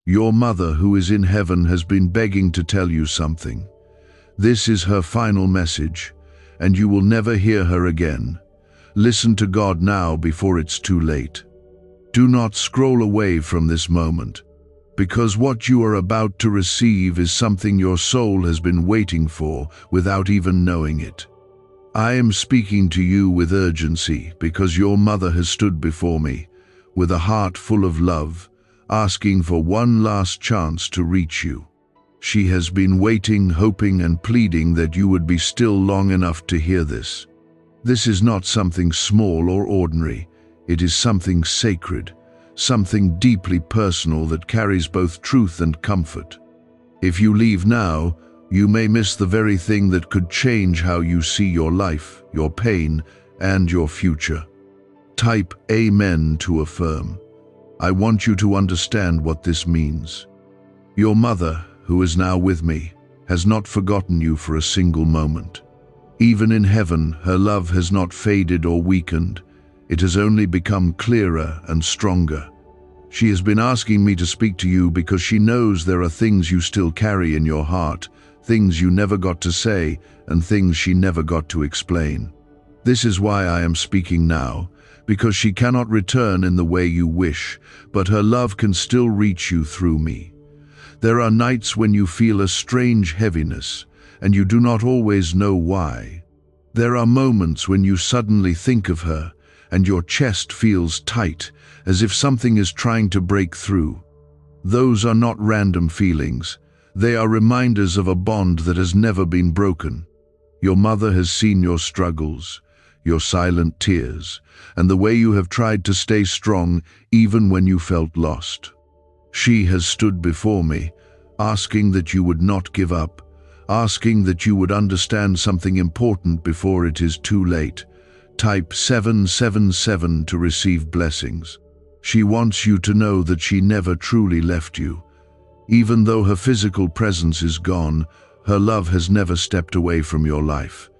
Your mother, who is in heaven, has been begging to tell you something. This is her final message, and you will never hear her again. Listen to God now before it's too late. Do not scroll away from this moment, because what you are about to receive is something your soul has been waiting for without even knowing it. I am speaking to you with urgency because your mother has stood before me with a heart full of love, asking for one last chance to reach you. She has been waiting, hoping and pleading that you would be still long enough to hear this. This is not something small or ordinary. It is something sacred, something deeply personal that carries both truth and comfort. If you leave now, you may miss the very thing that could change how you see your life, your pain, and your future. Type Amen to affirm. I want you to understand what this means. Your mother, who is now with me, has not forgotten you for a single moment. Even in heaven, her love has not faded or weakened. It has only become clearer and stronger. She has been asking me to speak to you because she knows there are things you still carry in your heart, things you never got to say, and things she never got to explain. This is why I am speaking now, because she cannot return in the way you wish, but her love can still reach you through me. There are nights when you feel a strange heaviness, and you do not always know why. There are moments when you suddenly think of her, and your chest feels tight, as if something is trying to break through. Those are not random feelings. They are reminders of a bond that has never been broken. Your mother has seen your struggles, your silent tears, and the way you have tried to stay strong even when you felt lost. She has stood before me, asking that you would not give up, asking that you would understand something important before it is too late. Type 777 to receive blessings. She wants you to know that she never truly left you. Even though her physical presence is gone, her love has never stepped away from your life.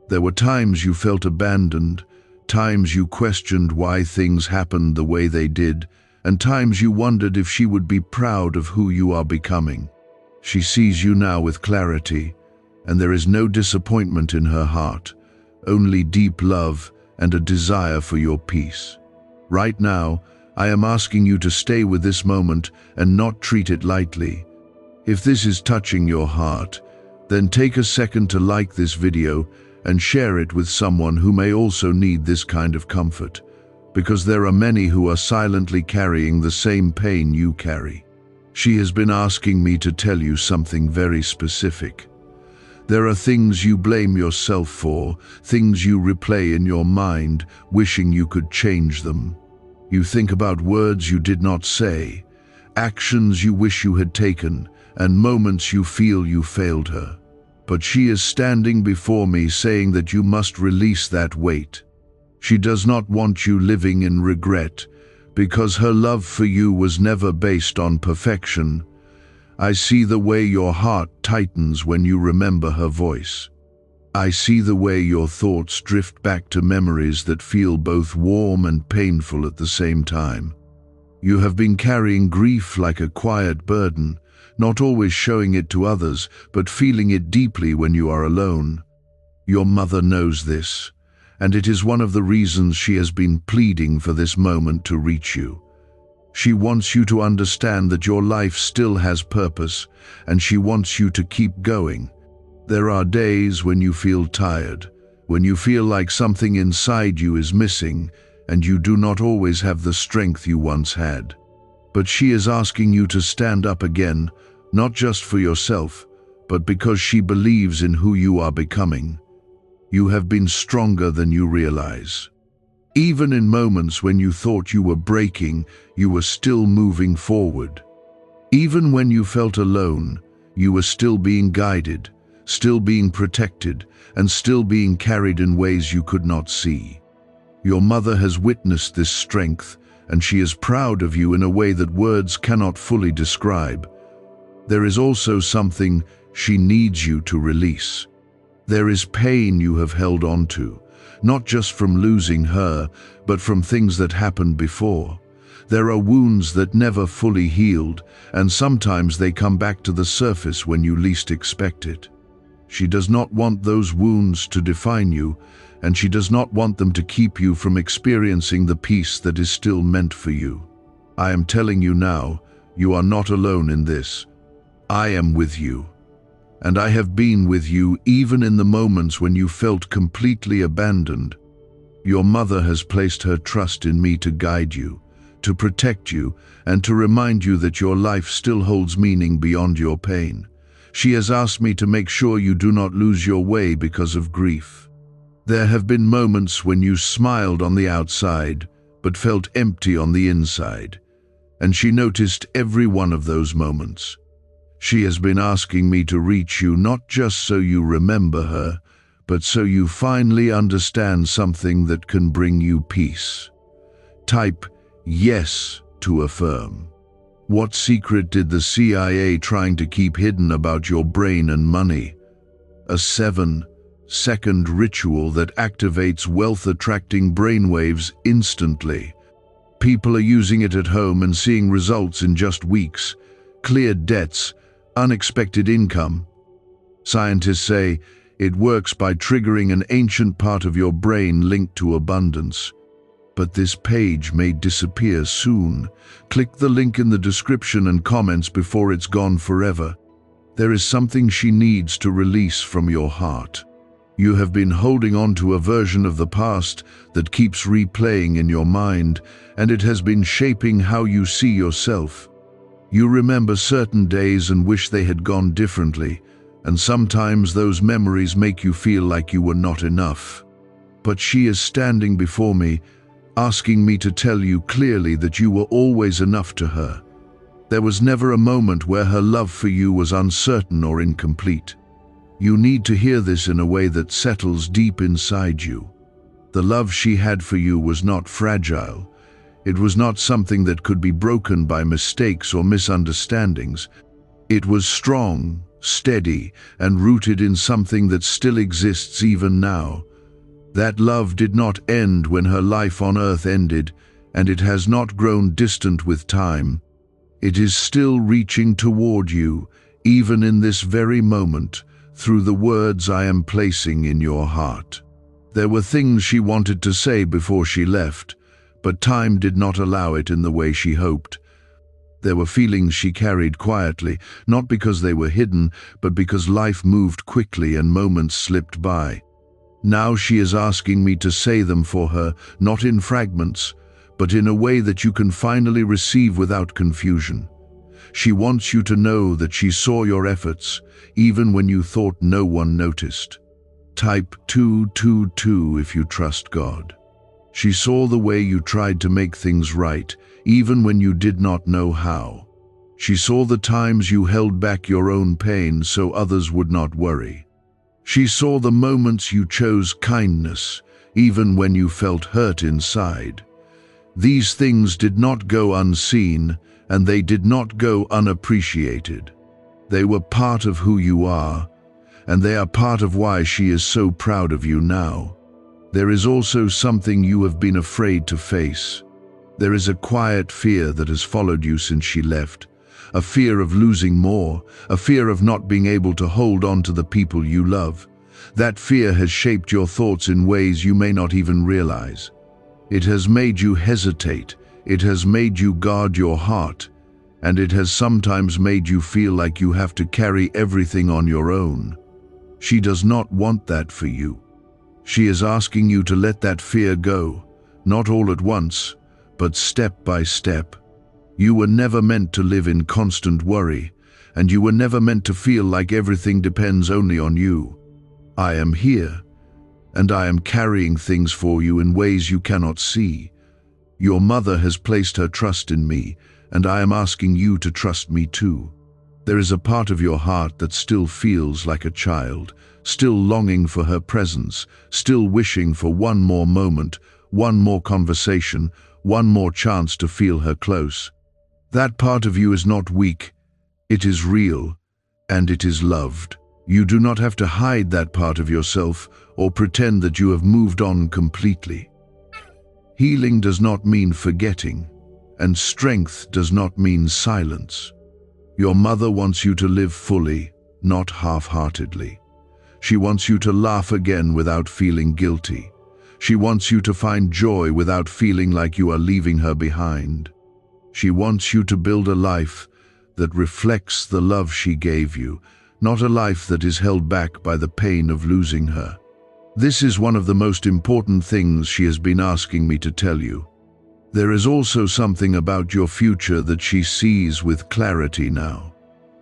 There were times you felt abandoned, times you questioned why things happened the way they did, and times you wondered if she would be proud of who you are becoming. She sees you now with clarity, and there is no disappointment in her heart, only deep love and a desire for your peace. Right now, I am asking you to stay with this moment and not treat it lightly. If this is touching your heart, then take a second to like this video and share it with someone who may also need this kind of comfort, because there are many who are silently carrying the same pain you carry. She has been asking me to tell you something very specific. There are things you blame yourself for, things you replay in your mind, wishing you could change them. You think about words you did not say, actions you wish you had taken, and moments you feel you failed her. But she is standing before me saying that you must release that weight. She does not want you living in regret, because her love for you was never based on perfection. I see the way your heart tightens when you remember her voice. I see the way your thoughts drift back to memories that feel both warm and painful at the same time. You have been carrying grief like a quiet burden, not always showing it to others, but feeling it deeply when you are alone. Your mother knows this, and it is one of the reasons she has been pleading for this moment to reach you. She wants you to understand that your life still has purpose, and she wants you to keep going. There are days when you feel tired, when you feel like something inside you is missing, and you do not always have the strength you once had. But she is asking you to stand up again, not just for yourself, but because she believes in who you are becoming. You have been stronger than you realize. Even in moments when you thought you were breaking, you were still moving forward. Even when you felt alone, you were still being guided, still being protected, and still being carried in ways you could not see. Your mother has witnessed this strength, and she is proud of you in a way that words cannot fully describe. There is also something she needs you to release. There is pain you have held on to, not just from losing her, but from things that happened before. There are wounds that never fully healed, and sometimes they come back to the surface when you least expect it. She does not want those wounds to define you, and she does not want them to keep you from experiencing the peace that is still meant for you. I am telling you now, you are not alone in this. I am with you. And I have been with you even in the moments when you felt completely abandoned. Your mother has placed her trust in me to guide you, to protect you, and to remind you that your life still holds meaning beyond your pain. She has asked me to make sure you do not lose your way because of grief. There have been moments when you smiled on the outside, but felt empty on the inside, and she noticed every one of those moments. She has been asking me to reach you not just so you remember her, but so you finally understand something that can bring you peace. Type yes to affirm. What secret did the CIA trying to keep hidden about your brain and money? A 7-second ritual that activates wealth-attracting brainwaves instantly. People are using it at home and seeing results in just weeks. Cleared debts, unexpected income. Scientists say it works by triggering an ancient part of your brain linked to abundance. But this page may disappear soon. Click the link in the description and comments before it's gone forever. There is something she needs to release from your heart. You have been holding on to a version of the past that keeps replaying in your mind, and it has been shaping how you see yourself. You remember certain days and wish they had gone differently, and sometimes those memories make you feel like you were not enough. But she is standing before me, asking me to tell you clearly that you were always enough to her. There was never a moment where her love for you was uncertain or incomplete. You need to hear this in a way that settles deep inside you. The love she had for you was not fragile. It was not something that could be broken by mistakes or misunderstandings. It was strong, steady, and rooted in something that still exists even now. That love did not end when her life on earth ended, and it has not grown distant with time. It is still reaching toward you, even in this very moment, through the words I am placing in your heart. There were things she wanted to say before she left, but time did not allow it in the way she hoped. There were feelings she carried quietly, not because they were hidden, but because life moved quickly and moments slipped by. Now she is asking me to say them for her, not in fragments, but in a way that you can finally receive without confusion. She wants you to know that she saw your efforts, even when you thought no one noticed. Type 222 if you trust God. She saw the way you tried to make things right, even when you did not know how. She saw the times you held back your own pain so others would not worry. She saw the moments you chose kindness, even when you felt hurt inside. These things did not go unseen, and they did not go unappreciated. They were part of who you are, and they are part of why she is so proud of you now. There is also something you have been afraid to face. There is a quiet fear that has followed you since she left. A fear of losing more, a fear of not being able to hold on to the people you love. That fear has shaped your thoughts in ways you may not even realize. It has made you hesitate, it has made you guard your heart, and it has sometimes made you feel like you have to carry everything on your own. She does not want that for you. She is asking you to let that fear go, not all at once, but step by step. You were never meant to live in constant worry, and you were never meant to feel like everything depends only on you. I am here, and I am carrying things for you in ways you cannot see. Your mother has placed her trust in me, and I am asking you to trust me too. There is a part of your heart that still feels like a child, still longing for her presence, still wishing for one more moment, one more conversation, one more chance to feel her close. That part of you is not weak, it is real, and it is loved. You do not have to hide that part of yourself or pretend that you have moved on completely. Healing does not mean forgetting, and strength does not mean silence. Your mother wants you to live fully, not half-heartedly. She wants you to laugh again without feeling guilty. She wants you to find joy without feeling like you are leaving her behind. She wants you to build a life that reflects the love she gave you, not a life that is held back by the pain of losing her. This is one of the most important things she has been asking me to tell you. There is also something about your future that she sees with clarity now.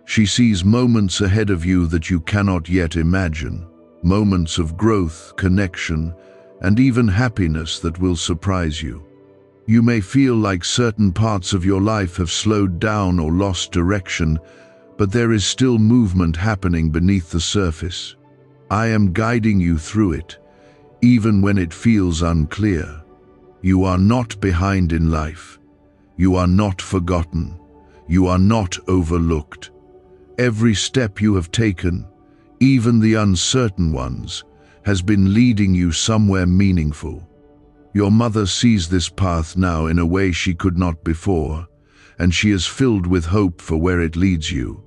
She sees moments ahead of you that you cannot yet imagine, moments of growth, connection, and even happiness that will surprise you. You may feel like certain parts of your life have slowed down or lost direction, but there is still movement happening beneath the surface. I am guiding you through it, even when it feels unclear. You are not behind in life. You are not forgotten. You are not overlooked. Every step you have taken, even the uncertain ones, has been leading you somewhere meaningful. Your mother sees this path now in a way she could not before, and she is filled with hope for where it leads you.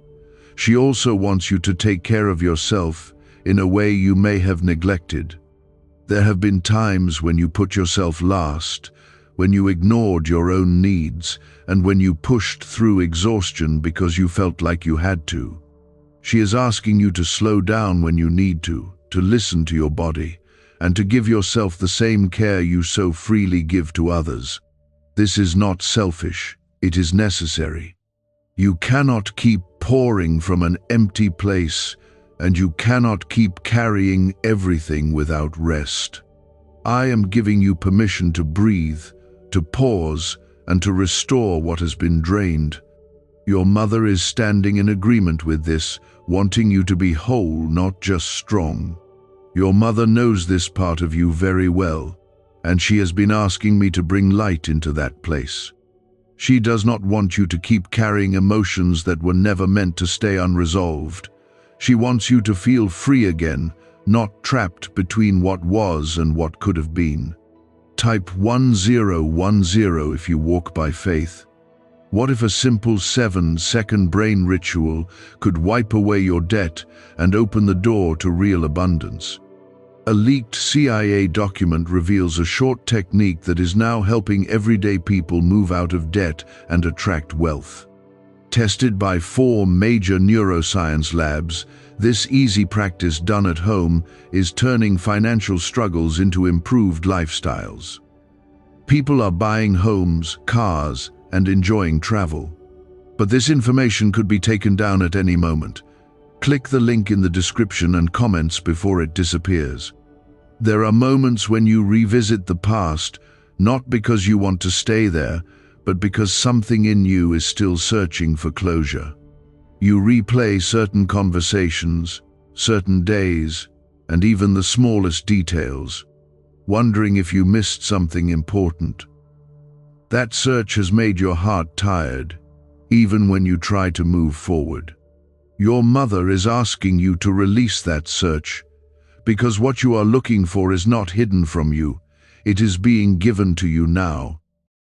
She also wants you to take care of yourself in a way you may have neglected. There have been times when you put yourself last, when you ignored your own needs, and when you pushed through exhaustion because you felt like you had to. She is asking you to slow down when you need to listen to your body, and to give yourself the same care you so freely give to others. This is not selfish, it is necessary. You cannot keep pouring from an empty place, and you cannot keep carrying everything without rest. I am giving you permission to breathe, to pause, and to restore what has been drained. Your mother is standing in agreement with this, wanting you to be whole, not just strong. Your mother knows this part of you very well, and she has been asking me to bring light into that place. She does not want you to keep carrying emotions that were never meant to stay unresolved. She wants you to feel free again, not trapped between what was and what could have been. Type 1010 if you walk by faith. What if a simple 7-second brain ritual could wipe away your debt and open the door to real abundance? A leaked CIA document reveals a short technique that is now helping everyday people move out of debt and attract wealth. Tested by 4 major neuroscience labs, this easy practice done at home is turning financial struggles into improved lifestyles. People are buying homes, cars, and enjoying travel. But this information could be taken down at any moment. Click the link in the description and comments before it disappears. There are moments when you revisit the past, not because you want to stay there, but because something in you is still searching for closure. You replay certain conversations, certain days, and even the smallest details, wondering if you missed something important. That search has made your heart tired, even when you try to move forward. Your mother is asking you to release that search, because what you are looking for is not hidden from you, it is being given to you now.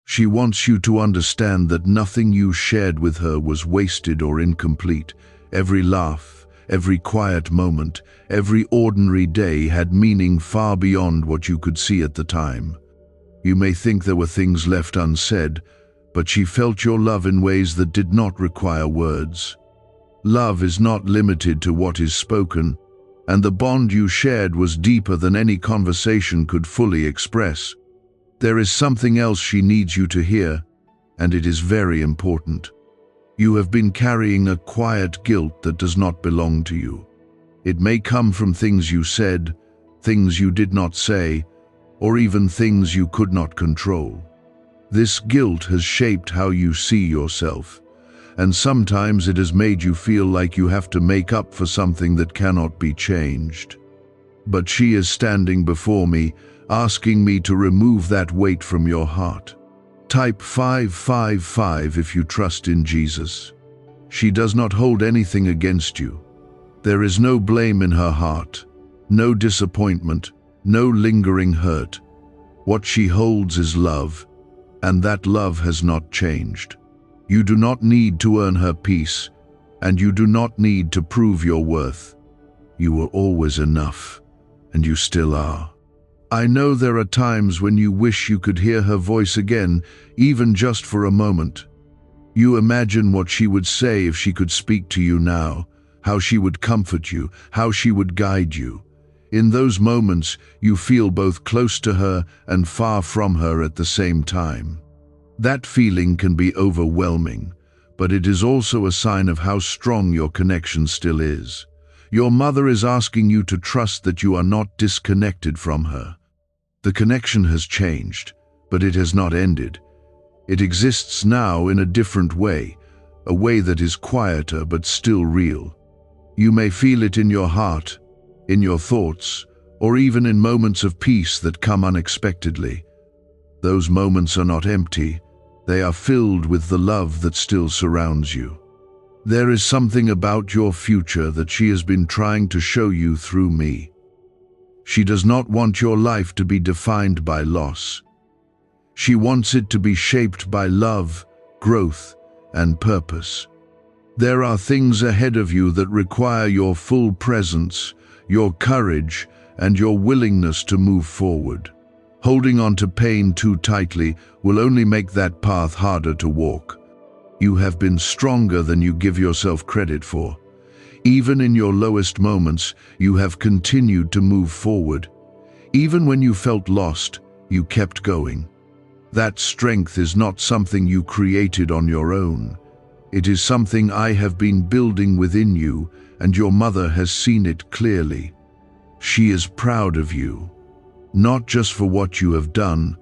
She wants you to understand that nothing you shared with her was wasted or incomplete. Every laugh, every quiet moment, every ordinary day had meaning far beyond what you could see at the time. You may think there were things left unsaid, but she felt your love in ways that did not require words. Love is not limited to what is spoken, and the bond you shared was deeper than any conversation could fully express. There is something else she needs you to hear, and it is very important. You have been carrying a quiet guilt that does not belong to you. It may come from things you said, things you did not say, or even things you could not control. This guilt has shaped how you see yourself, and sometimes it has made you feel like you have to make up for something that cannot be changed. But she is standing before me, asking me to remove that weight from your heart. Type 555 if you trust in Jesus. She does not hold anything against you. There is no blame in her heart, no disappointment, no lingering hurt. What she holds is love, and that love has not changed. You do not need to earn her peace, and you do not need to prove your worth. You were always enough, and you still are. I know there are times when you wish you could hear her voice again, even just for a moment. You imagine what she would say if she could speak to you now, how she would comfort you, how she would guide you. In those moments, you feel both close to her and far from her at the same time. That feeling can be overwhelming, but it is also a sign of how strong your connection still is. Your mother is asking you to trust that you are not disconnected from her. The connection has changed, but it has not ended. It exists now in a different way, a way that is quieter but still real. You may feel it in your heart, in your thoughts, or even in moments of peace that come unexpectedly. Those moments are not empty, they are filled with the love that still surrounds you. There is something about your future that she has been trying to show you through me. She does not want your life to be defined by loss. She wants it to be shaped by love, growth, and purpose. There are things ahead of you that require your full presence, your courage, and your willingness to move forward. Holding on to pain too tightly will only make that path harder to walk. You have been stronger than you give yourself credit for. Even in your lowest moments, you have continued to move forward. Even when you felt lost, you kept going. That strength is not something you created on your own. It is something I have been building within you, and your mother has seen it clearly. She is proud of you, not just for what you have done,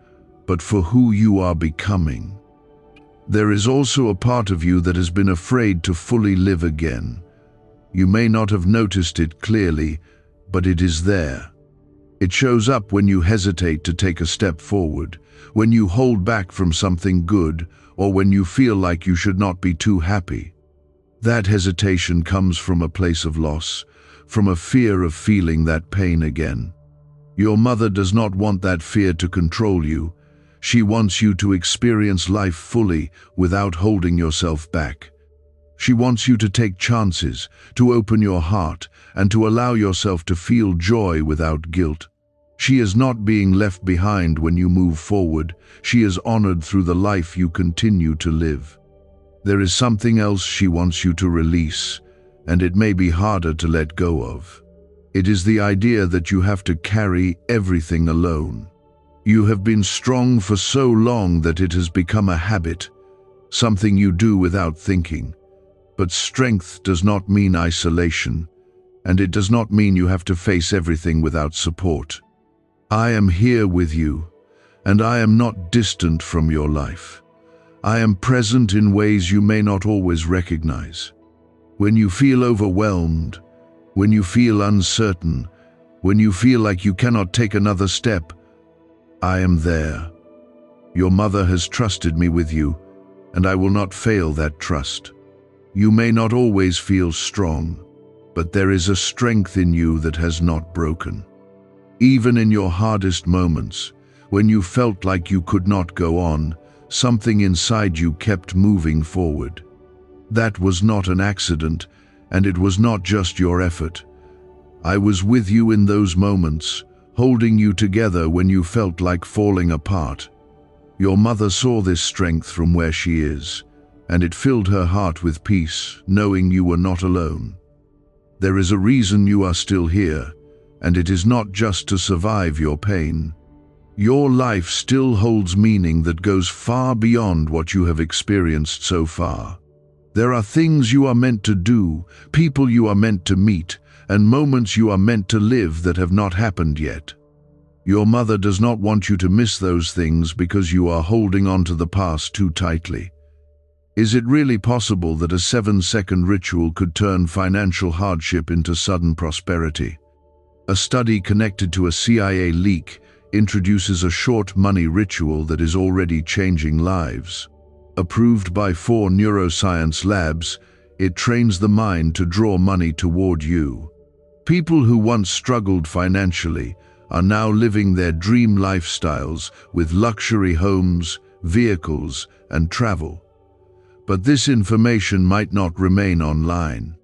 but for who you are becoming. There is also a part of you that has been afraid to fully live again. You may not have noticed it clearly, but it is there. It shows up when you hesitate to take a step forward, when you hold back from something good, or when you feel like you should not be too happy. That hesitation comes from a place of loss, from a fear of feeling that pain again. Your mother does not want that fear to control you. She wants you to experience life fully without holding yourself back. She wants you to take chances, to open your heart, and to allow yourself to feel joy without guilt. She is not being left behind when you move forward. She is honored through the life you continue to live. There is something else she wants you to release, and it may be harder to let go of. It is the idea that you have to carry everything alone. You have been strong for so long that it has become a habit, something you do without thinking. But strength does not mean isolation, and it does not mean you have to face everything without support. I am here with you, and I am not distant from your life. I am present in ways you may not always recognize. When you feel overwhelmed, when you feel uncertain, when you feel like you cannot take another step, I am there. Your mother has trusted me with you, and I will not fail that trust. You may not always feel strong, but there is a strength in you that has not broken. Even in your hardest moments, when you felt like you could not go on, something inside you kept moving forward. That was not an accident, and it was not just your effort. I was with you in those moments, holding you together when you felt like falling apart. Your mother saw this strength from where she is, and it filled her heart with peace, knowing you were not alone. There is a reason you are still here, and it is not just to survive your pain. Your life still holds meaning that goes far beyond what you have experienced so far. There are things you are meant to do, people you are meant to meet, and moments you are meant to live that have not happened yet. Your mother does not want you to miss those things because you are holding on to the past too tightly. Is it really possible that a 7-second ritual could turn financial hardship into sudden prosperity? A study connected to a CIA leak introduces a short money ritual that is already changing lives. Approved by 4 neuroscience labs, it trains the mind to draw money toward you. People who once struggled financially are now living their dream lifestyles with luxury homes, vehicles, and travel. But this information might not remain online.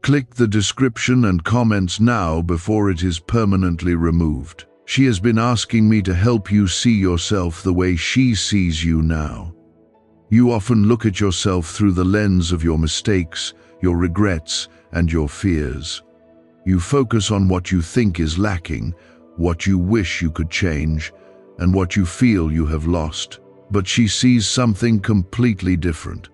Click the description and comments now before it is permanently removed. She has been asking me to help you see yourself the way she sees you now. You often look at yourself through the lens of your mistakes, your regrets, and your fears. You focus on what you think is lacking, what you wish you could change, and what you feel you have lost. But she sees something completely different.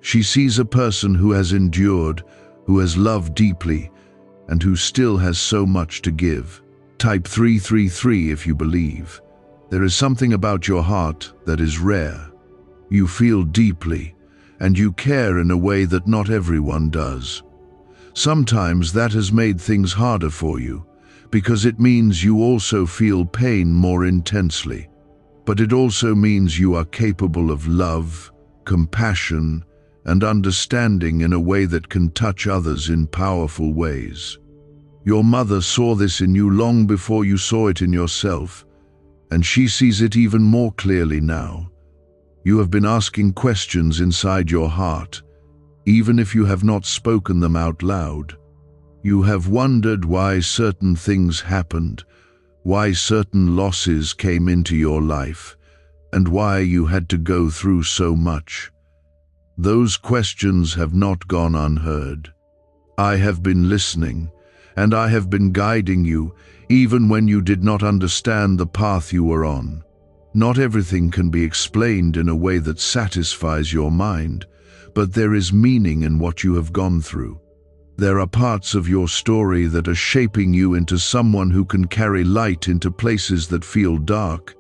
She sees a person who has endured, who has loved deeply, and who still has so much to give. Type 333 if you believe. There is something about your heart that is rare. You feel deeply, and you care in a way that not everyone does. Sometimes that has made things harder for you, because it means you also feel pain more intensely. But it also means you are capable of love, compassion, and understanding in a way that can touch others in powerful ways. Your mother saw this in you long before you saw it in yourself, and she sees it even more clearly now. You have been asking questions inside your heart, even if you have not spoken them out loud. You have wondered why certain things happened, why certain losses came into your life, and why you had to go through so much. Those questions have not gone unheard. I have been listening, and I have been guiding you, even when you did not understand the path you were on. Not everything can be explained in a way that satisfies your mind, but there is meaning in what you have gone through. There are parts of your story that are shaping you into someone who can carry light into places that feel dark.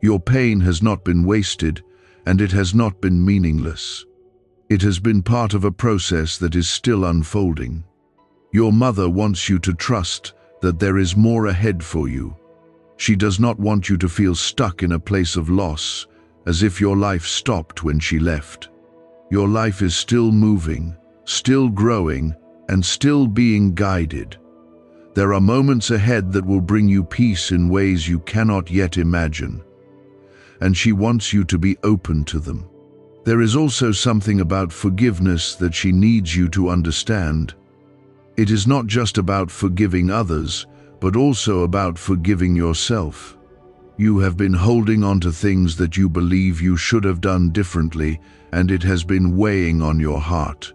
Your pain has not been wasted, and it has not been meaningless. It has been part of a process that is still unfolding. Your mother wants you to trust that there is more ahead for you. She does not want you to feel stuck in a place of loss, as if your life stopped when she left. Your life is still moving, still growing, and still being guided. There are moments ahead that will bring you peace in ways you cannot yet imagine, and she wants you to be open to them. There is also something about forgiveness that she needs you to understand. It is not just about forgiving others, but also about forgiving yourself. You have been holding on to things that you believe you should have done differently, and it has been weighing on your heart.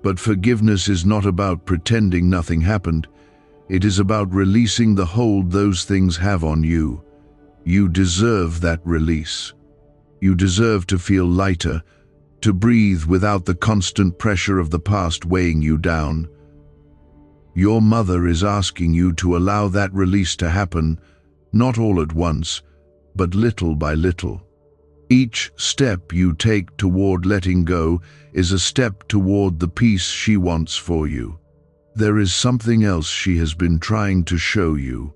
But forgiveness is not about pretending nothing happened. It is about releasing the hold those things have on you. You deserve that release. You deserve to feel lighter, to breathe without the constant pressure of the past weighing you down. Your mother is asking you to allow that release to happen, not all at once, but little by little. Each step you take toward letting go is a step toward the peace she wants for you. There is something else she has been trying to show you.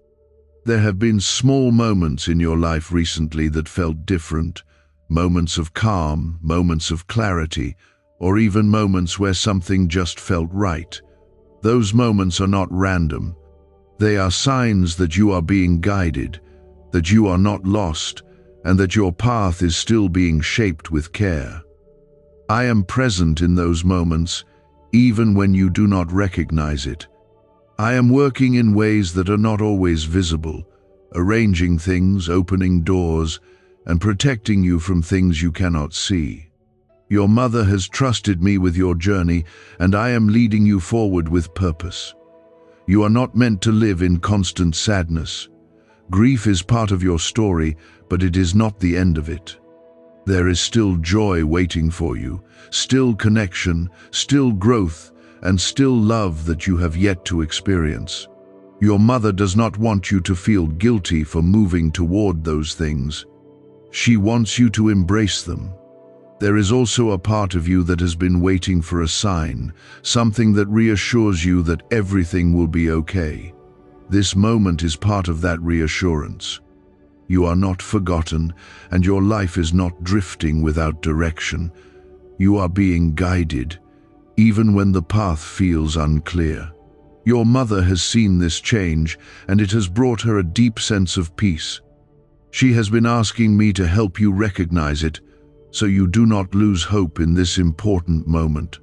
There have been small moments in your life recently that felt different, moments of calm, moments of clarity, or even moments where something just felt right. Those moments are not random. They are signs that you are being guided, that you are not lost, and that your path is still being shaped with care. I am present in those moments, even when you do not recognize it. I am working in ways that are not always visible, arranging things, opening doors, and protecting you from things you cannot see. Your mother has trusted me with your journey, and I am leading you forward with purpose. You are not meant to live in constant sadness. Grief is part of your story, but it is not the end of it. There is still joy waiting for you, still connection, still growth, and still love that you have yet to experience. Your mother does not want you to feel guilty for moving toward those things. She wants you to embrace them. There is also a part of you that has been waiting for a sign, something that reassures you that everything will be okay. This moment is part of that reassurance. You are not forgotten, and your life is not drifting without direction. You are being guided, even when the path feels unclear. Your mother has seen this change, and it has brought her a deep sense of peace. She has been asking me to help you recognize it, so you do not lose hope in this important moment.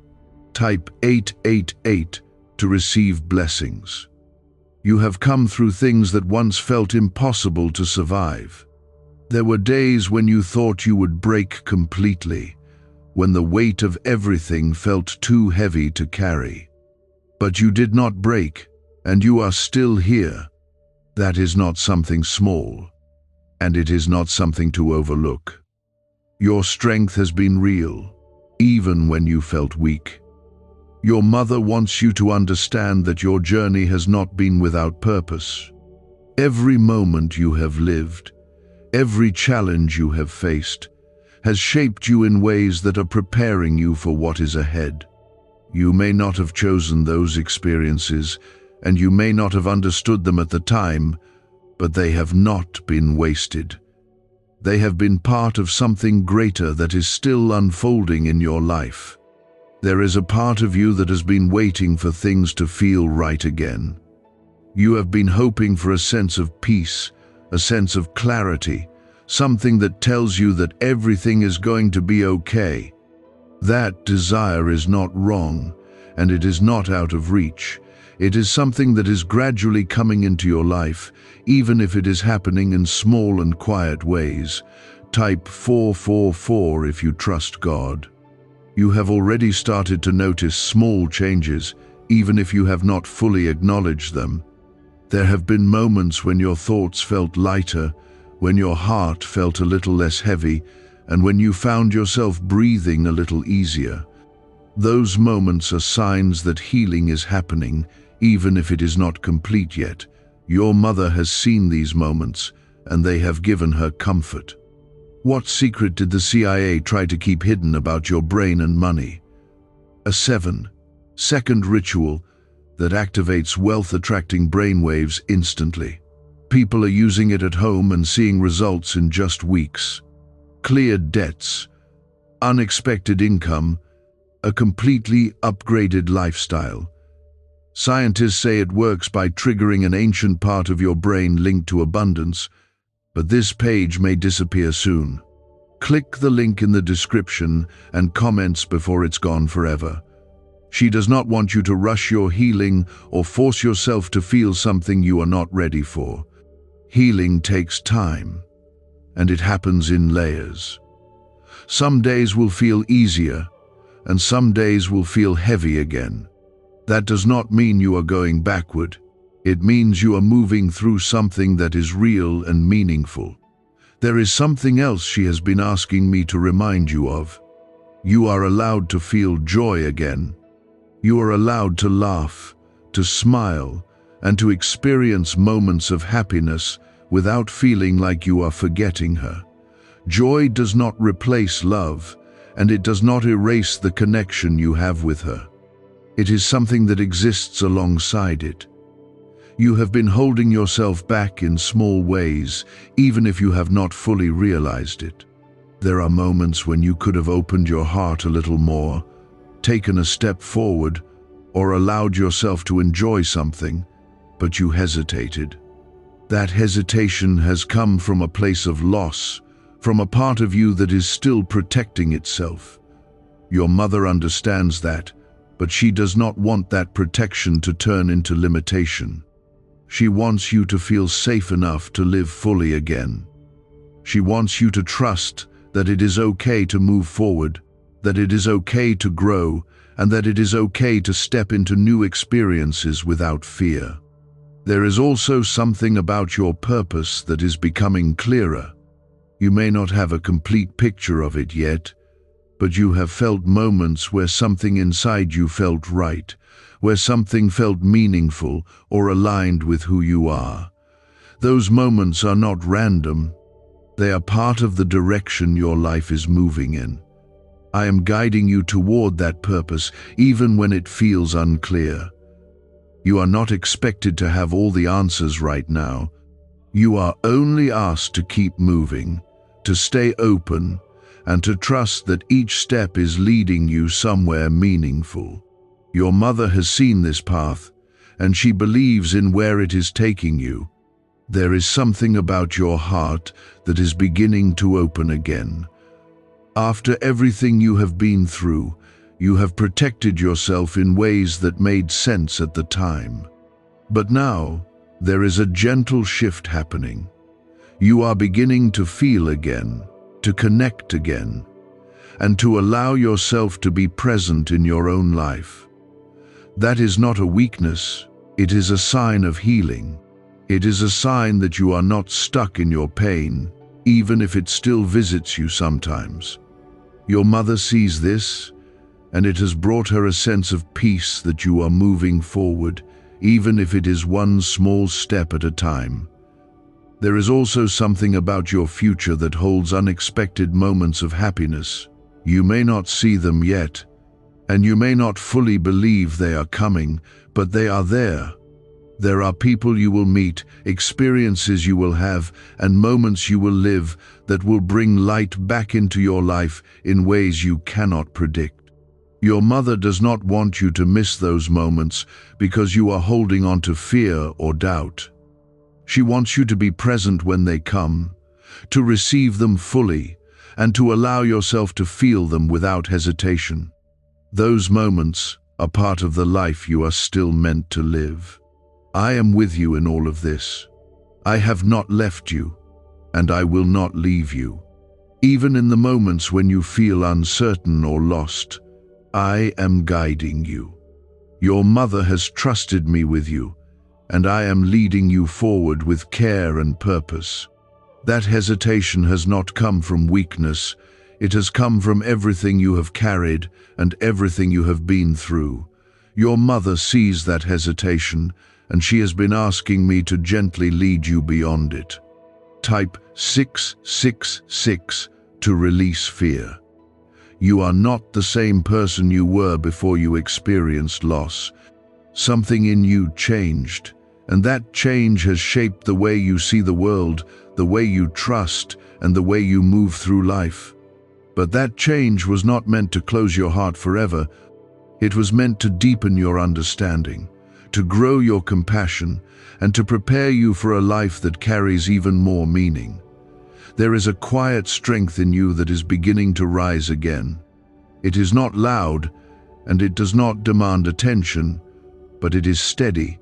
Type 888 to receive blessings. You have come through things that once felt impossible to survive. There were days when you thought you would break completely, when the weight of everything felt too heavy to carry. But you did not break, and you are still here. That is not something small, and it is not something to overlook. Your strength has been real, even when you felt weak. Your mother wants you to understand that your journey has not been without purpose. Every moment you have lived, every challenge you have faced, has shaped you in ways that are preparing you for what is ahead. You may not have chosen those experiences, and you may not have understood them at the time, but they have not been wasted. They have been part of something greater that is still unfolding in your life. There is a part of you that has been waiting for things to feel right again. You have been hoping for a sense of peace, a sense of clarity, something that tells you that everything is going to be okay. That desire is not wrong, and it is not out of reach. It is something that is gradually coming into your life, even if it is happening in small and quiet ways. Type 444 if you trust God. You have already started to notice small changes, even if you have not fully acknowledged them. There have been moments when your thoughts felt lighter, when your heart felt a little less heavy, and when you found yourself breathing a little easier. Those moments are signs that healing is happening, even if it is not complete yet. Your mother has seen these moments, and they have given her comfort. What secret did the CIA try to keep hidden about your brain and money? A 7-second ritual that activates wealth-attracting brainwaves instantly. People are using it at home and seeing results in just weeks. Cleared debts, unexpected income, a completely upgraded lifestyle. Scientists say it works by triggering an ancient part of your brain linked to abundance, but this page may disappear soon. Click the link in the description and comments before it's gone forever. She does not want you to rush your healing or force yourself to feel something you are not ready for. Healing takes time, and it happens in layers. Some days will feel easier, and some days will feel heavy again. That does not mean you are going backward. It means you are moving through something that is real and meaningful. There is something else she has been asking me to remind you of. You are allowed to feel joy again. You are allowed to laugh, to smile, and to experience moments of happiness without feeling like you are forgetting her. Joy does not replace love, and it does not erase the connection you have with her. It is something that exists alongside it. You have been holding yourself back in small ways, even if you have not fully realized it. There are moments when you could have opened your heart a little more, taken a step forward, or allowed yourself to enjoy something, but you hesitated. That hesitation has come from a place of loss, from a part of you that is still protecting itself. Your mother understands that, but she does not want that protection to turn into limitation. She wants you to feel safe enough to live fully again. She wants you to trust that it is okay to move forward, that it is okay to grow, and that it is okay to step into new experiences without fear. There is also something about your purpose that is becoming clearer. You may not have a complete picture of it yet, but you have felt moments where something inside you felt right, where something felt meaningful or aligned with who you are. Those moments are not random. They are part of the direction your life is moving in. I am guiding you toward that purpose, even when it feels unclear. You are not expected to have all the answers right now. You are only asked to keep moving, to stay open, and to trust that each step is leading you somewhere meaningful. Your mother has seen this path, and she believes in where it is taking you. There is something about your heart that is beginning to open again. After everything you have been through, you have protected yourself in ways that made sense at the time. But now, there is a gentle shift happening. You are beginning to feel again, to connect again, and to allow yourself to be present in your own life. That is not a weakness, it is a sign of healing. It is a sign that you are not stuck in your pain, even if it still visits you sometimes. Your mother sees this, and it has brought her a sense of peace that you are moving forward, even if it is one small step at a time. There is also something about your future that holds unexpected moments of happiness. You may not see them yet, and you may not fully believe they are coming, but they are there. There are people you will meet, experiences you will have, and moments you will live that will bring light back into your life in ways you cannot predict. Your mother does not want you to miss those moments because you are holding on to fear or doubt. She wants you to be present when they come, to receive them fully, and to allow yourself to feel them without hesitation. Those moments are part of the life you are still meant to live. I am with you in all of this. I have not left you, and I will not leave you. Even in the moments when you feel uncertain or lost, I am guiding you. Your mother has trusted me with you, and I am leading you forward with care and purpose. That hesitation has not come from weakness. It has come from everything you have carried and everything you have been through. Your mother sees that hesitation, and she has been asking me to gently lead you beyond it. Type 666 to release fear. You are not the same person you were before you experienced loss. Something in you changed, and that change has shaped the way you see the world, the way you trust, and the way you move through life. But that change was not meant to close your heart forever. It was meant to deepen your understanding, to grow your compassion, and to prepare you for a life that carries even more meaning. There is a quiet strength in you that is beginning to rise again. It is not loud, and it does not demand attention, but it is steady.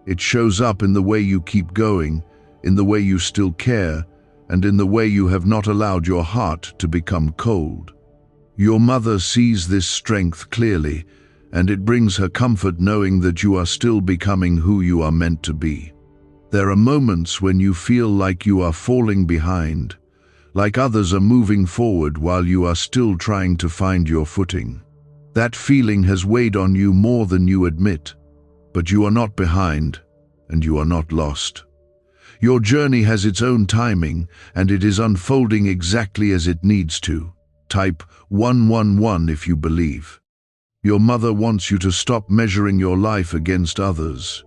It shows up in the way you keep going, in the way you still care, and in the way you have not allowed your heart to become cold. Your mother sees this strength clearly, and it brings her comfort knowing that you are still becoming who you are meant to be. There are moments when you feel like you are falling behind, like others are moving forward while you are still trying to find your footing. That feeling has weighed on you more than you admit, but you are not behind, and you are not lost. Your journey has its own timing, and it is unfolding exactly as it needs to. Type 111 if you believe. Your mother wants you to stop measuring your life against others.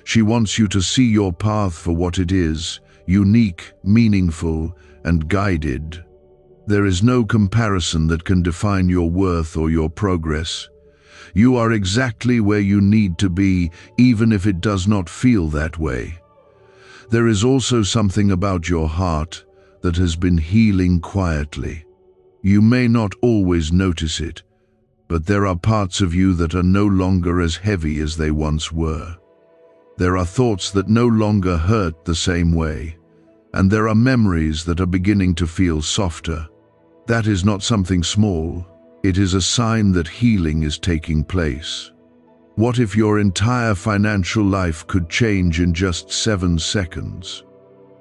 She wants you to see your path for what it is, unique, meaningful, and guided. There is no comparison that can define your worth or your progress. You are exactly where you need to be, even if it does not feel that way. There is also something about your heart that has been healing quietly. You may not always notice it, but there are parts of you that are no longer as heavy as they once were. There are thoughts that no longer hurt the same way, and there are memories that are beginning to feel softer. That is not something small. It is a sign that healing is taking place. What if your entire financial life could change in just 7 seconds?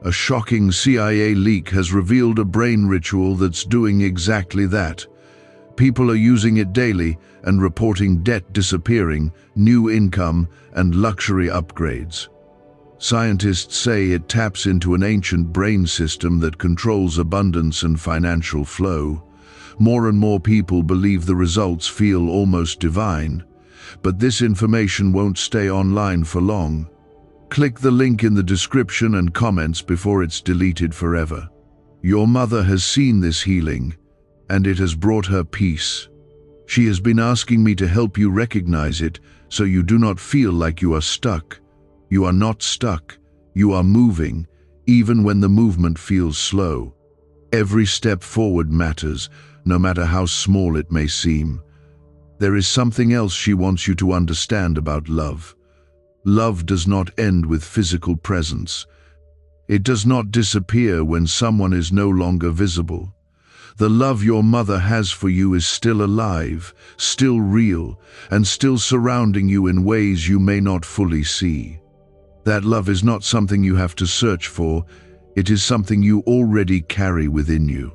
A shocking CIA leak has revealed a brain ritual that's doing exactly that. People are using it daily and reporting debt disappearing, new income, and luxury upgrades. Scientists say it taps into an ancient brain system that controls abundance and financial flow. More and more people believe the results feel almost divine, but this information won't stay online for long. Click the link in the description and comments before it's deleted forever. Your mother has seen this healing, and it has brought her peace. She has been asking me to help you recognize it so you do not feel like you are stuck. You are not stuck. You are moving, even when the movement feels slow. Every step forward matters, no matter how small it may seem. There is something else she wants you to understand about love. Love does not end with physical presence. It does not disappear when someone is no longer visible. The love your mother has for you is still alive, still real, and still surrounding you in ways you may not fully see. That love is not something you have to search for, it is something you already carry within you.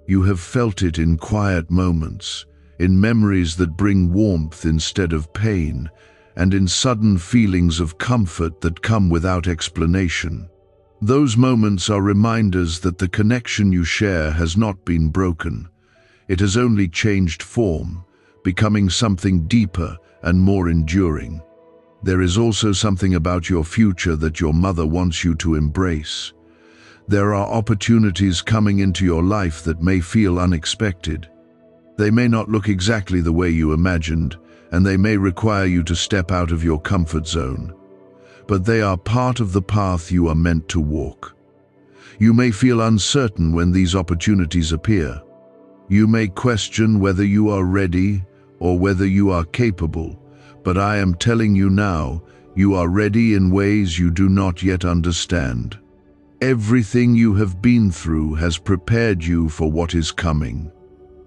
You have felt it in quiet moments, in memories that bring warmth instead of pain, and in sudden feelings of comfort that come without explanation. Those moments are reminders that the connection you share has not been broken. It has only changed form, becoming something deeper and more enduring. There is also something about your future that your mother wants you to embrace. There are opportunities coming into your life that may feel unexpected. They may not look exactly the way you imagined, and they may require you to step out of your comfort zone. But they are part of the path you are meant to walk. You may feel uncertain when these opportunities appear. You may question whether you are ready or whether you are capable, but I am telling you now, you are ready in ways you do not yet understand. Everything you have been through has prepared you for what is coming.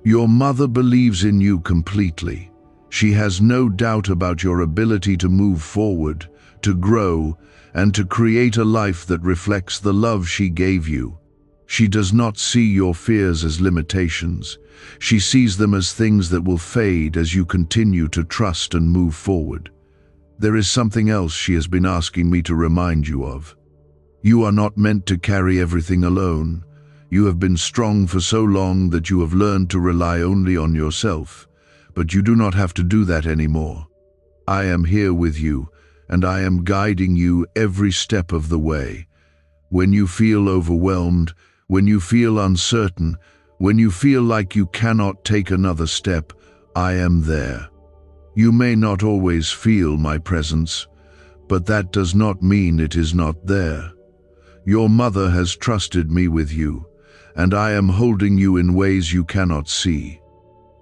Your mother believes in you completely. She has no doubt about your ability to move forward, to grow, and to create a life that reflects the love she gave you. She does not see your fears as limitations. She sees them as things that will fade as you continue to trust and move forward. There is something else she has been asking me to remind you of. You are not meant to carry everything alone. You have been strong for so long that you have learned to rely only on yourself, but you do not have to do that anymore. I am here with you, and I am guiding you every step of the way. When you feel overwhelmed, when you feel uncertain, when you feel like you cannot take another step, I am there. You may not always feel my presence, but that does not mean it is not there. Your mother has trusted me with you, and I am holding you in ways you cannot see.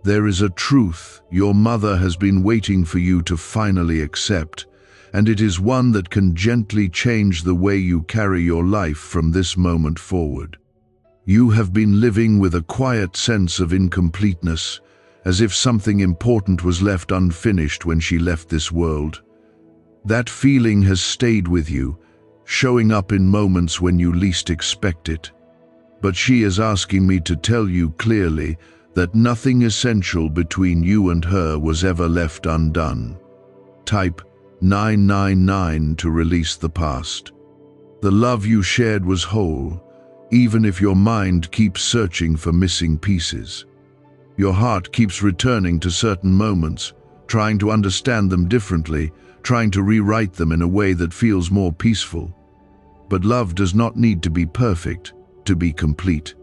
There is a truth your mother has been waiting for you to finally accept, and it is one that can gently change the way you carry your life from this moment forward. You have been living with a quiet sense of incompleteness, as if something important was left unfinished when she left this world. That feeling has stayed with you, showing up in moments when you least expect it. But she is asking me to tell you clearly that nothing essential between you and her was ever left undone. Type 999 to release the past. The love you shared was whole, even if your mind keeps searching for missing pieces. Your heart keeps returning to certain moments, trying to understand them differently, trying to rewrite them in a way that feels more peaceful. But love does not need to be perfect to be complete.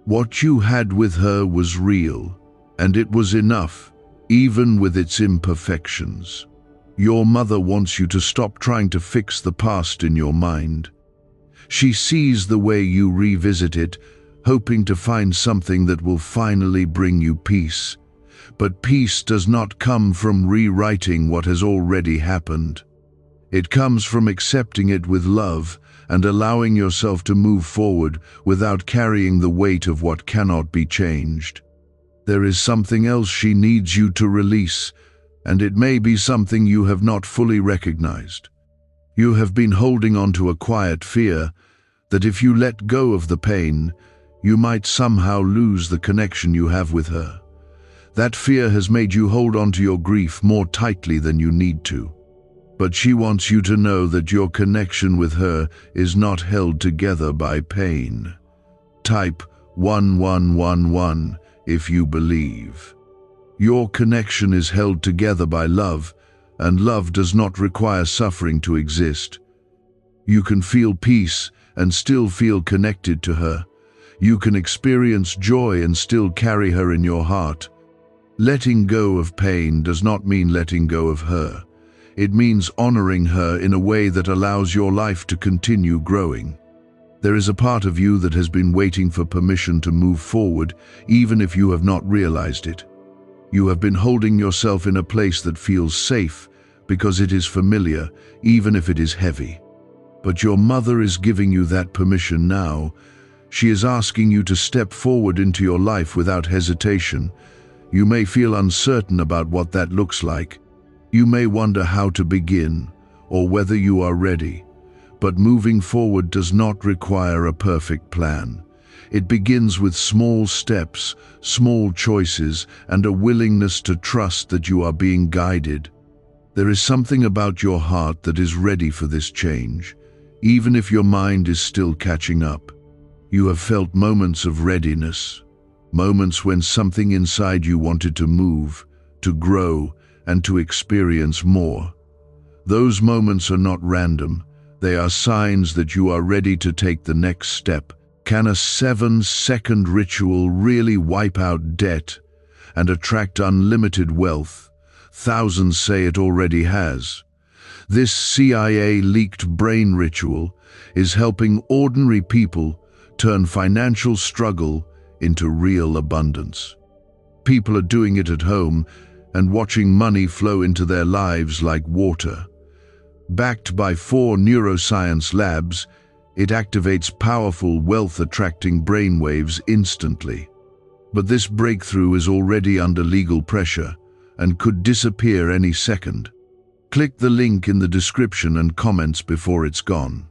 What you had with her was real, and it was enough, even with its imperfections. Your mother wants you to stop trying to fix the past in your mind. She sees the way you revisit it, hoping to find something that will finally bring you peace. But peace does not come from rewriting what has already happened. It comes from accepting it with love and allowing yourself to move forward without carrying the weight of what cannot be changed. There is something else she needs you to release, and it may be something you have not fully recognized. You have been holding on to a quiet fear that if you let go of the pain, you might somehow lose the connection you have with her. That fear has made you hold on to your grief more tightly than you need to. But she wants you to know that your connection with her is not held together by pain. Type 1111 if you believe. Your connection is held together by love, and love does not require suffering to exist. You can feel peace and still feel connected to her. You can experience joy and still carry her in your heart. Letting go of pain does not mean letting go of her. It means honoring her in a way that allows your life to continue growing. There is a part of you that has been waiting for permission to move forward, even if you have not realized it. You have been holding yourself in a place that feels safe because it is familiar, even if it is heavy. But your mother is giving you that permission now. She is asking you to step forward into your life without hesitation. You may feel uncertain about what that looks like. You may wonder how to begin or whether you are ready. But moving forward does not require a perfect plan. It begins with small steps, small choices, and a willingness to trust that you are being guided. There is something about your heart that is ready for this change, even if your mind is still catching up. You have felt moments of readiness, moments when something inside you wanted to move, to grow, and to experience more. Those moments are not random. They are signs that you are ready to take the next step. Can a 7-second ritual really wipe out debt and attract unlimited wealth? Thousands say it already has. This CIA-leaked brain ritual is helping ordinary people turn financial struggle into real abundance. People are doing it at home and watching money flow into their lives like water. Backed by 4 neuroscience labs, it activates powerful wealth-attracting brainwaves instantly. But this breakthrough is already under legal pressure and could disappear any second. Click the link in the description and comments before it's gone.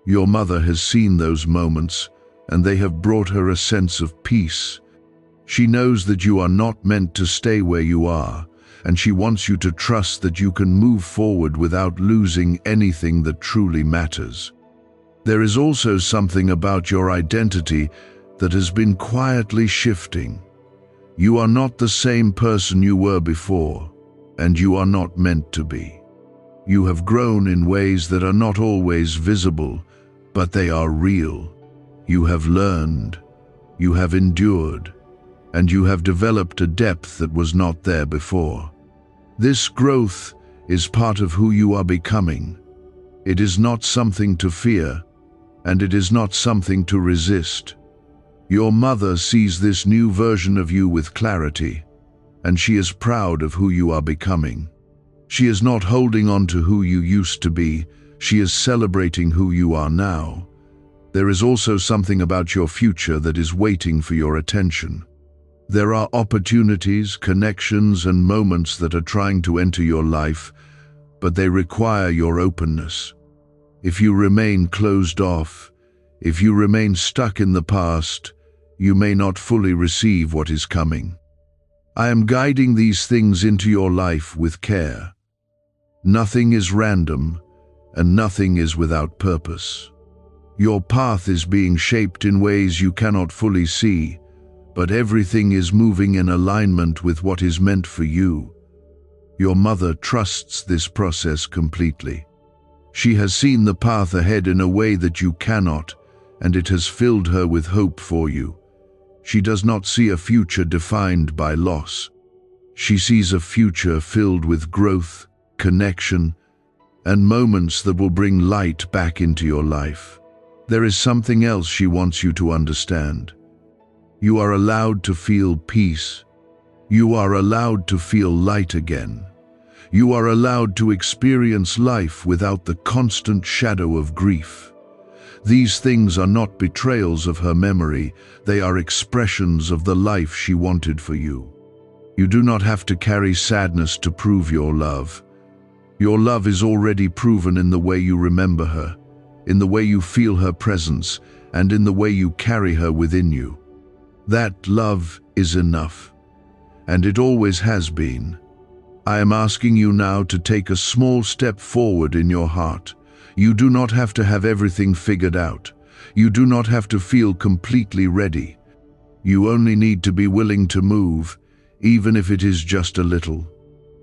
Your mother has seen those moments, and they have brought her a sense of peace. She knows that you are not meant to stay where you are, and she wants you to trust that you can move forward without losing anything that truly matters. There is also something about your identity that has been quietly shifting. You are not the same person you were before, and you are not meant to be. You have grown in ways that are not always visible, but they are real. You have learned, you have endured, and you have developed a depth that was not there before. This growth is part of who you are becoming. It is not something to fear, and it is not something to resist. Your mother sees this new version of you with clarity, and she is proud of who you are becoming. She is not holding on to who you used to be, she is celebrating who you are now. There is also something about your future that is waiting for your attention. There are opportunities, connections, and moments that are trying to enter your life, but they require your openness. If you remain closed off, if you remain stuck in the past, you may not fully receive what is coming. I am guiding these things into your life with care. Nothing is random, and nothing is without purpose. Your path is being shaped in ways you cannot fully see, but everything is moving in alignment with what is meant for you. Your mother trusts this process completely. She has seen the path ahead in a way that you cannot, and it has filled her with hope for you. She does not see a future defined by loss. She sees a future filled with growth, connection, and moments that will bring light back into your life. There is something else she wants you to understand. You are allowed to feel peace. You are allowed to feel light again. You are allowed to experience life without the constant shadow of grief. These things are not betrayals of her memory, they are expressions of the life she wanted for you. You do not have to carry sadness to prove your love. Your love is already proven in the way you remember her, in the way you feel her presence, and in the way you carry her within you. That love is enough, and it always has been. I am asking you now to take a small step forward in your heart. You do not have to have everything figured out. You do not have to feel completely ready. You only need to be willing to move, even if it is just a little.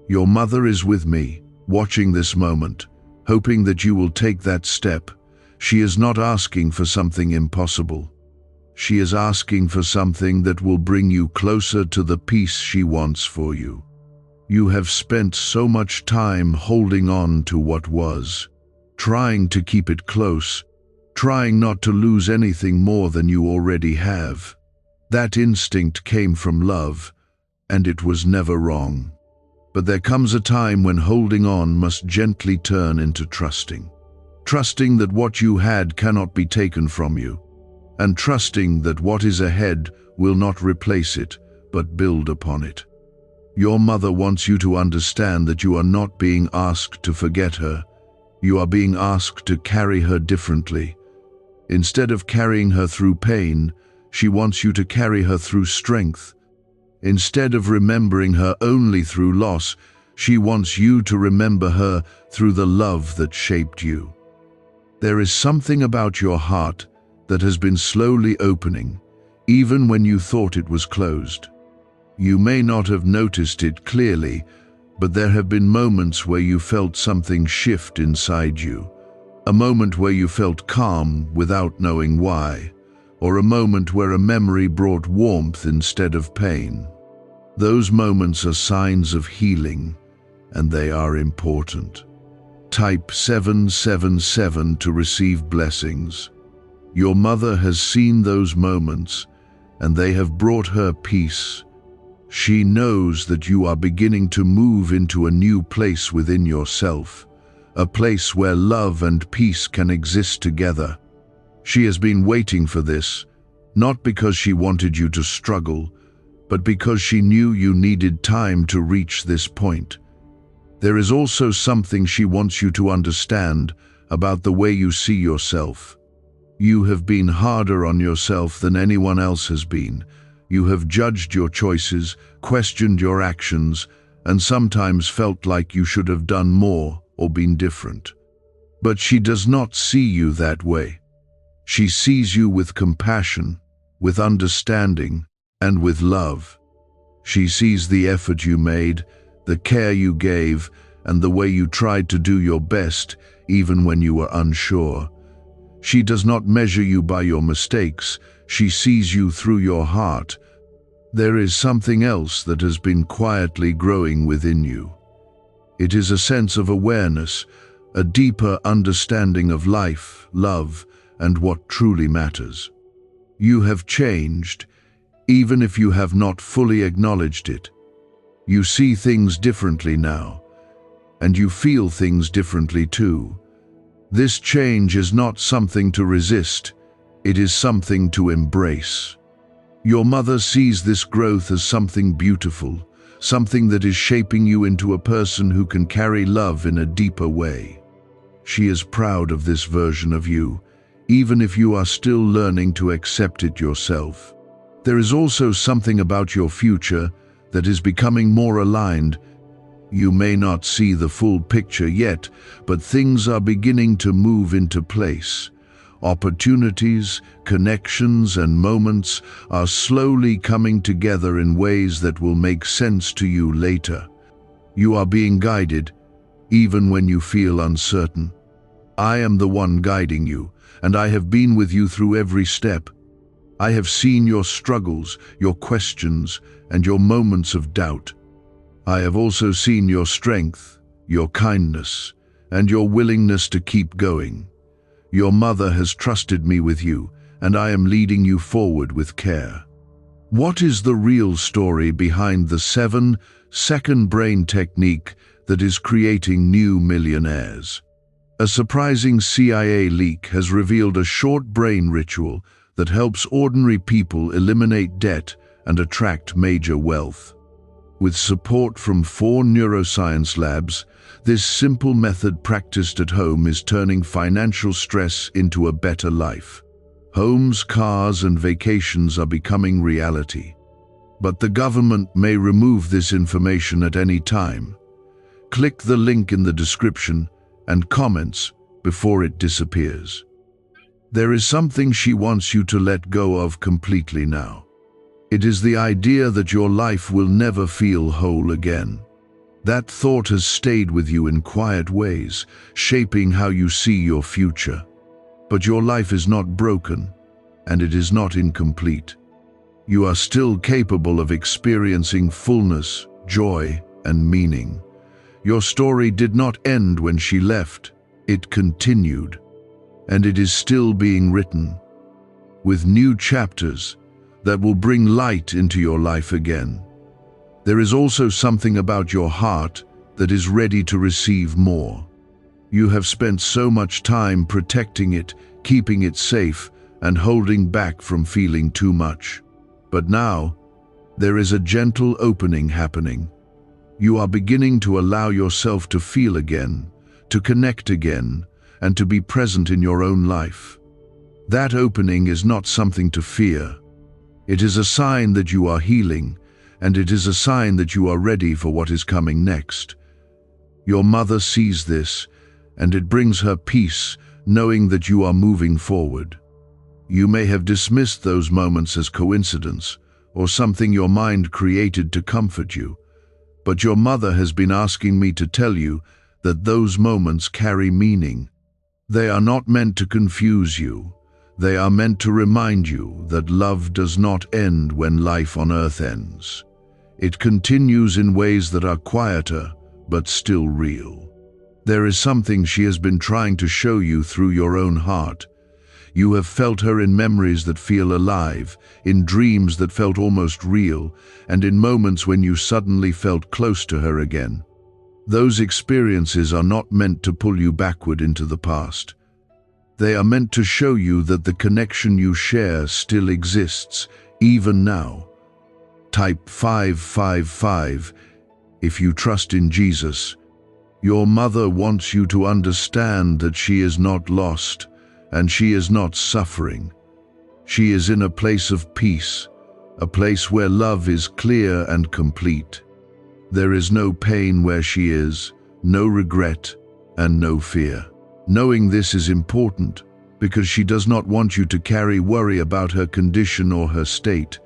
Your mother is with me, watching this moment, hoping that you will take that step. She is not asking for something impossible. She is asking for something that will bring you closer to the peace she wants for you. You have spent so much time holding on to what was, trying to keep it close, trying not to lose anything more than you already have. That instinct came from love, and it was never wrong. But there comes a time when holding on must gently turn into trusting. Trusting that what you had cannot be taken from you, and trusting that what is ahead will not replace it, but build upon it. Your mother wants you to understand that you are not being asked to forget her. You are being asked to carry her differently. Instead of carrying her through pain, she wants you to carry her through strength. Instead of remembering her only through loss, she wants you to remember her through the love that shaped you. There is something about your heart that has been slowly opening, even when you thought it was closed. You may not have noticed it clearly, but there have been moments where you felt something shift inside you. A moment where you felt calm without knowing why, or a moment where a memory brought warmth instead of pain. Those moments are signs of healing, and they are important. Type 777 to receive blessings. Your mother has seen those moments, and they have brought her peace. She knows that you are beginning to move into a new place within yourself, a place where love and peace can exist together. She has been waiting for this, not because she wanted you to struggle, but because she knew you needed time to reach this point. There is also something she wants you to understand about the way you see yourself. You have been harder on yourself than anyone else has been. You have judged your choices, questioned your actions, and sometimes felt like you should have done more or been different. But she does not see you that way. She sees you with compassion, with understanding, and with love. She sees the effort you made, the care you gave, and the way you tried to do your best, even when you were unsure. She does not measure you by your mistakes. She sees you through your heart. There is something else that has been quietly growing within you. It is a sense of awareness, a deeper understanding of life, love, and what truly matters. You have changed, even if you have not fully acknowledged it. You see things differently now, and you feel things differently too. This change is not something to resist, it is something to embrace. Your mother sees this growth as something beautiful, something that is shaping you into a person who can carry love in a deeper way. She is proud of this version of you, even if you are still learning to accept it yourself. There is also something about your future that is becoming more aligned. You may not see the full picture yet, but things are beginning to move into place. Opportunities, connections, and moments are slowly coming together in ways that will make sense to you later. You are being guided, even when you feel uncertain. I am the one guiding you, and I have been with you through every step. I have seen your struggles, your questions, and your moments of doubt. I have also seen your strength, your kindness, and your willingness to keep going. Your mother has trusted me with you, and I am leading you forward with care. What is the real story behind the 7-second brain technique that is creating new millionaires? A surprising CIA leak has revealed a short brain ritual that helps ordinary people eliminate debt and attract major wealth. With support from 4 neuroscience labs, this simple method practiced at home is turning financial stress into a better life. Homes, cars, and vacations are becoming reality. But the government may remove this information at any time. Click the link in the description and comments before it disappears. There is something she wants you to let go of completely now. It is the idea that your life will never feel whole again. That thought has stayed with you in quiet ways, shaping how you see your future. But your life is not broken, and it is not incomplete. You are still capable of experiencing fullness, joy, and meaning. Your story did not end when she left, it continued. and it is still being written, with new chapters that will bring light into your life again. There is also something about your heart that is ready to receive more. You have spent so much time protecting it, keeping it safe, and holding back from feeling too much. But now, there is a gentle opening happening. You are beginning to allow yourself to feel again, to connect again, and to be present in your own life. That opening is not something to fear. It is a sign that you are healing, and it is a sign that you are ready for what is coming next. Your mother sees this, and it brings her peace, knowing that you are moving forward. You may have dismissed those moments as coincidence, or something your mind created to comfort you, but your mother has been asking me to tell you that those moments carry meaning. They are not meant to confuse you. They are meant to remind you that love does not end when life on earth ends. It continues in ways that are quieter, but still real. There is something she has been trying to show you through your own heart. You have felt her in memories that feel alive, in dreams that felt almost real, and in moments when you suddenly felt close to her again. Those experiences are not meant to pull you backward into the past. They are meant to show you that the connection you share still exists, even now. Type 555 if you trust in Jesus. Your mother wants you to understand that she is not lost, and she is not suffering. She is in a place of peace, a place where love is clear and complete. There is no pain where she is, no regret, and no fear. Knowing this is important because she does not want you to carry worry about her condition or her state.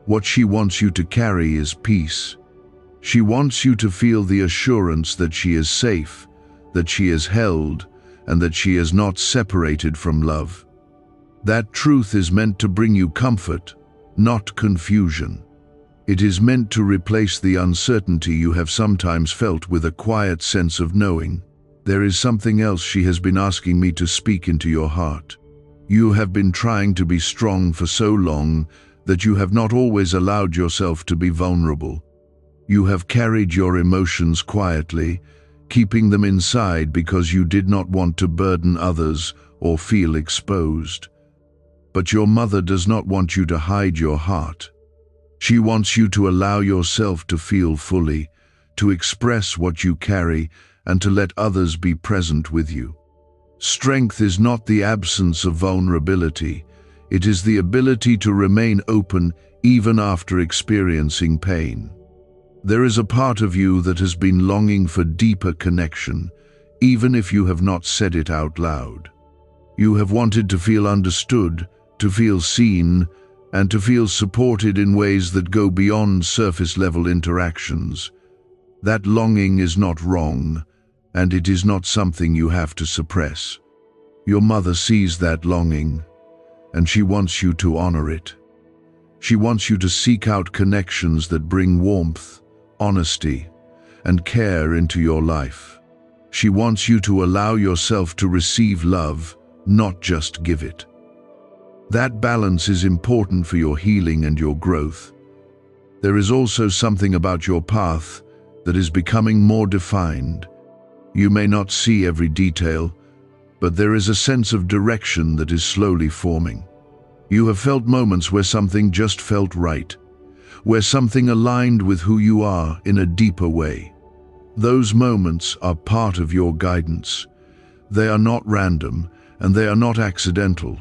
What she wants you to carry is peace. She wants you to feel the assurance that she is safe, that she is held, and that she is not separated from love. That truth is meant to bring you comfort, not confusion. It is meant to replace the uncertainty you have sometimes felt with a quiet sense of knowing. There is something else she has been asking me to speak into your heart. You have been trying to be strong for so long that you have not always allowed yourself to be vulnerable. You have carried your emotions quietly, keeping them inside because you did not want to burden others or feel exposed. But your mother does not want you to hide your heart. She wants you to allow yourself to feel fully, to express what you carry, and to let others be present with you. Strength is not the absence of vulnerability. It is the ability to remain open even after experiencing pain. There is a part of you that has been longing for deeper connection, even if you have not said it out loud. You have wanted to feel understood, to feel seen, and to feel supported in ways that go beyond surface-level interactions. That longing is not wrong, and it is not something you have to suppress. Your mother sees that longing, and she wants you to honor it. She wants you to seek out connections that bring warmth, honesty, and care into your life. She wants you to allow yourself to receive love, not just give it. That balance is important for your healing and your growth. There is also something about your path that is becoming more defined. You may not see every detail, but there is a sense of direction that is slowly forming. You have felt moments where something just felt right, where something aligned with who you are in a deeper way. Those moments are part of your guidance. They are not random, and they are not accidental.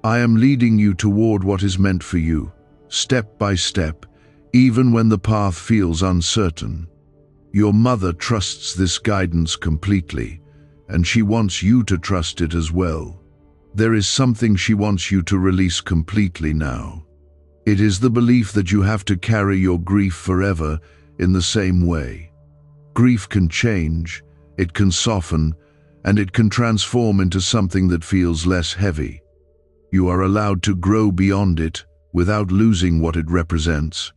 I am leading you toward what is meant for you, step by step, even when the path feels uncertain. Your mother trusts this guidance completely, and she wants you to trust it as well. There is something she wants you to release completely now. It is the belief that you have to carry your grief forever in the same way. Grief can change, it can soften, and it can transform into something that feels less heavy. You are allowed to grow beyond it without losing what it represents.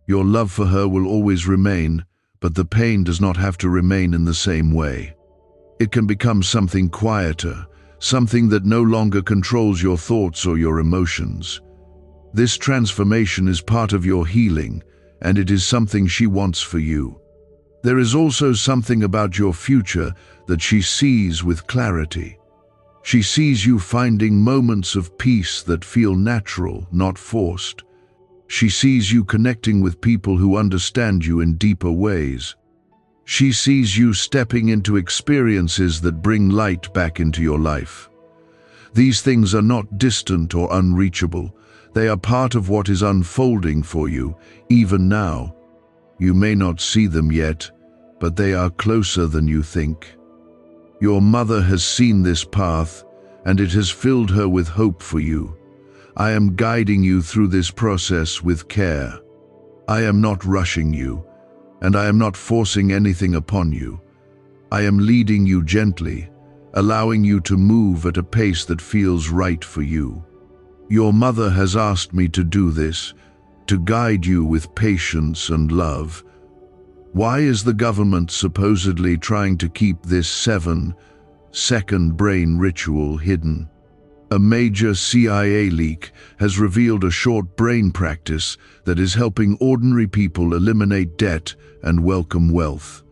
Your love for her will always remain, but the pain does not have to remain in the same way. It can become something quieter, something that no longer controls your thoughts or your emotions. This transformation is part of your healing, and it is something she wants for you. There is also something about your future that she sees with clarity. She sees you finding moments of peace that feel natural, not forced. She sees you connecting with people who understand you in deeper ways. She sees you stepping into experiences that bring light back into your life. These things are not distant or unreachable. They are part of what is unfolding for you, even now. You may not see them yet, but they are closer than you think. Your mother has seen this path, and it has filled her with hope for you. I am guiding you through this process with care. I am not rushing you, and I am not forcing anything upon you. I am leading you gently, allowing you to move at a pace that feels right for you. Your mother has asked me to do this, to guide you with patience and love. Why is the government supposedly trying to keep this 7-second brain ritual hidden? A major CIA leak has revealed a short brain practice that is helping ordinary people eliminate debt and welcome wealth.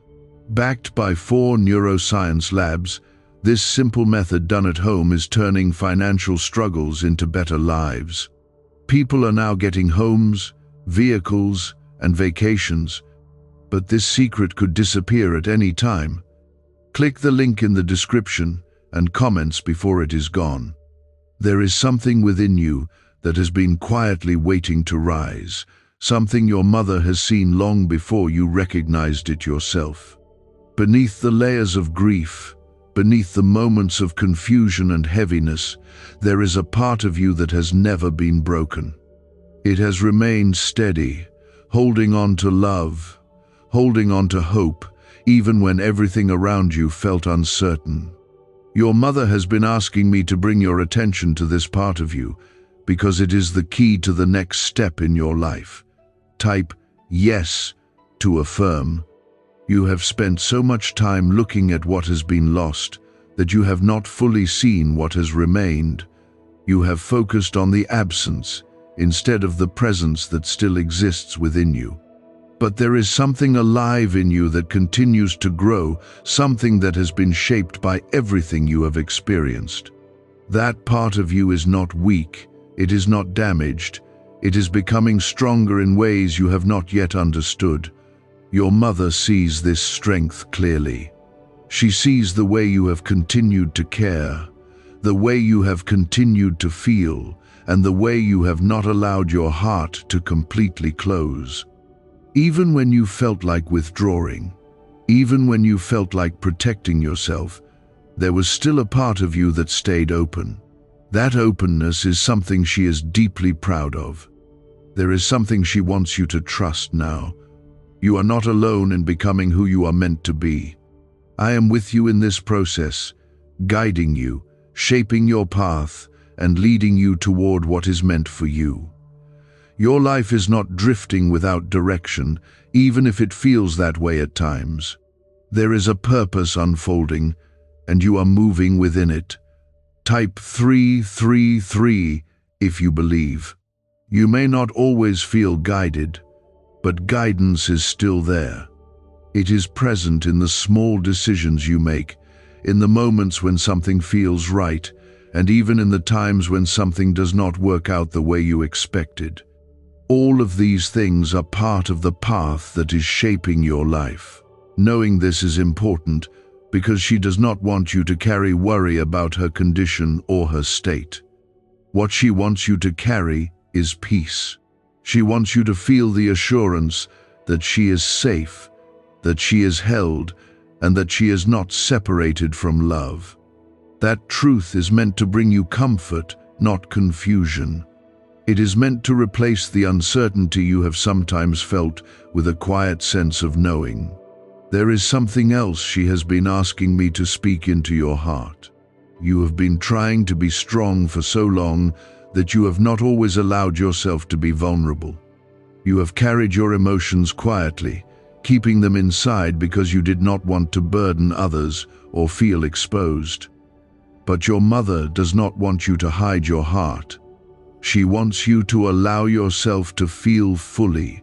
Backed by 4 neuroscience labs, this simple method done at home is turning financial struggles into better lives. People are now getting homes, vehicles, and vacations, but this secret could disappear at any time. Click the link in the description and comments before it is gone. There is something within you that has been quietly waiting to rise, something your mother has seen long before you recognized it yourself. Beneath the layers of grief, beneath the moments of confusion and heaviness, there is a part of you that has never been broken. It has remained steady, holding on to love, holding on to hope, even when everything around you felt uncertain. Your mother has been asking me to bring your attention to this part of you because it is the key to the next step in your life. Type yes to affirm. You have spent so much time looking at what has been lost that you have not fully seen what has remained. You have focused on the absence instead of the presence that still exists within you. But there is something alive in you that continues to grow, something that has been shaped by everything you have experienced. That part of you is not weak, it is not damaged, it is becoming stronger in ways you have not yet understood. Your mother sees this strength clearly. She sees the way you have continued to care, the way you have continued to feel, and the way you have not allowed your heart to completely close. Even when you felt like withdrawing, even when you felt like protecting yourself, there was still a part of you that stayed open. That openness is something she is deeply proud of. There is something she wants you to trust now. You are not alone in becoming who you are meant to be. I am with you in this process, guiding you, shaping your path, and leading you toward what is meant for you. Your life is not drifting without direction, even if it feels that way at times. There is a purpose unfolding, and you are moving within it. Type 333 if you believe. You may not always feel guided, but guidance is still there. It is present in the small decisions you make, in the moments when something feels right, and even in the times when something does not work out the way you expected. All of these things are part of the path that is shaping your life. Knowing this is important because she does not want you to carry worry about her condition or her state. What she wants you to carry is peace. She wants you to feel the assurance that she is safe, that she is held, and that she is not separated from love. That truth is meant to bring you comfort, not confusion. It is meant to replace the uncertainty you have sometimes felt with a quiet sense of knowing. There is something else she has been asking me to speak into your heart. You have been trying to be strong for so long that you have not always allowed yourself to be vulnerable. You have carried your emotions quietly, keeping them inside because you did not want to burden others or feel exposed. But your mother does not want you to hide your heart. She wants you to allow yourself to feel fully,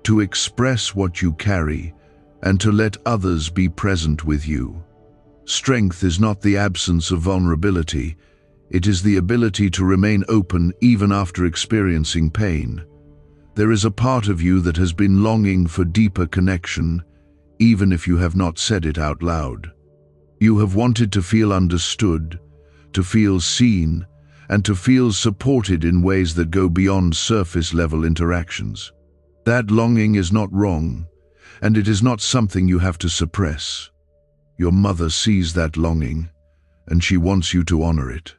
to express what you carry, and to let others be present with you. Strength is not the absence of vulnerability, it is the ability to remain open even after experiencing pain. There is a part of you that has been longing for deeper connection, even if you have not said it out loud. You have wanted to feel understood, to feel seen, and to feel supported in ways that go beyond surface-level interactions. That longing is not wrong, and it is not something you have to suppress. Your mother sees that longing, and she wants you to honor it.